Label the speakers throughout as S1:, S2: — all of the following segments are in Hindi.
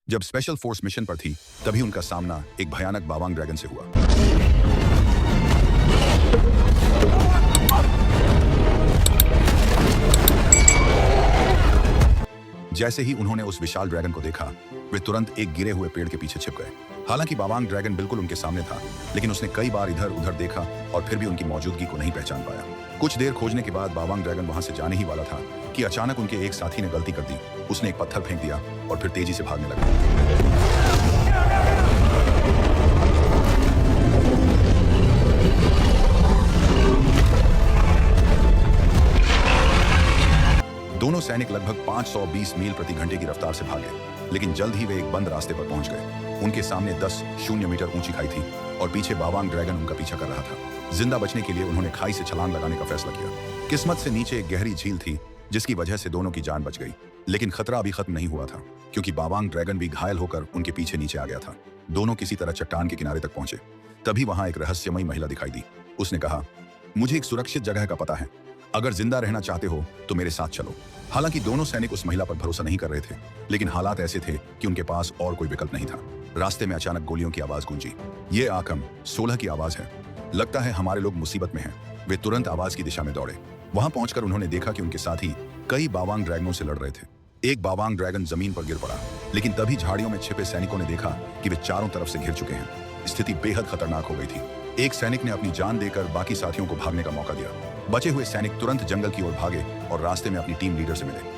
S1: जब स्पेशल फोर्स मिशन पर थी, तभी उनका सामना एक भयानक बावांग ड्रैगन से हुआ। जैसे ही उन्होंने उस विशाल ड्रैगन को देखा, वे तुरंत एक गिरे हुए पेड़ के पीछे छिप गए। हालांकि बावांग ड्रैगन बिल्कुल उनके सामने था, लेकिन उसने कई बार इधर उधर देखा और फिर भी उनकी मौजूदगी को नहीं पहचान पाया। कुछ देर खोजने के बाद बावांग ड्रैगन वहां से जाने ही वाला था कि अचानक उनके एक साथी ने गलती कर दी। उसने एक पत्थर फेंक दिया और फिर तेजी से भागने लगा। दोनों सैनिक लगभग 520 मील प्रति घंटे की रफ्तार से भागे, लेकिन जल्द ही वे एक बंद रास्ते पर पहुंच गए। उनके सामने 10 मीटर ऊंची खाई थी और पीछे बावांग ड्रैगन उनका पीछा कर रहा था। जिंदा बचने के लिए उन्होंने खाई से छलांग लगाने का फैसला किया। किस्मत से नीचे एक गहरी झील थी, जिसकी वजह से दोनों की जान बच गई। लेकिन खतरा अभी खत्म नहीं हुआ था, क्योंकि बावांग ड्रैगन भी घायल होकर उनके पीछे नीचे आ गया था। दोनों किसी तरह चट्टान के किनारे तक पहुंचे। तभी वहां एक रहस्यमयी महिला दिखाई दी। उसने कहा, मुझे एक सुरक्षित जगह का पता है, अगर जिंदा रहना चाहते हो तो मेरे साथ चलो। हालांकि दोनों सैनिक उस महिला पर भरोसा नहीं कर रहे थे, लेकिन हालात ऐसे थे कि उनके पास और कोई विकल्प नहीं था। रास्ते में अचानक गोलियों की आवाज गूंजी। ये आकम 16 की आवाज है। लगता है हमारे लोग मुसीबत में हैं। वे तुरंत आवाज की दिशा में दौड़े। वहां पहुंचकर उन्होंने देखा कि उनके साथी कई बावांग ड्रैगनों से लड़ रहे थे। एक बावांग ड्रैगन जमीन पर गिर पड़ा, लेकिन तभी झाड़ियों में छिपे सैनिकों ने देखा कि वे चारों तरफ से घिर चुके हैं। स्थिति बेहद खतरनाक हो गई थी। एक सैनिक ने अपनी जान देकर बाकी साथियों को भागने का मौका दिया। बचे हुए सैनिक तुरंत जंगल की ओर भागे और रास्ते में अपनी टीम लीडर से मिले।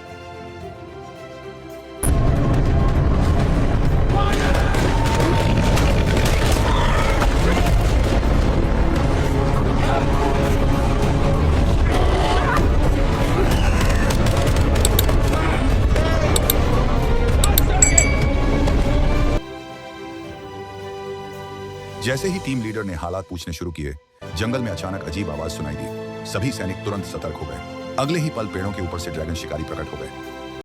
S1: जैसे ही टीम लीडर ने हालात पूछने शुरू किए, जंगल में अचानक अजीब आवाज सुनाई दी। सभी सैनिक तुरंत सतर्क हो गए। अगले ही पल पेड़ों के ऊपर से ड्रैगन शिकारी प्रकट हो गए।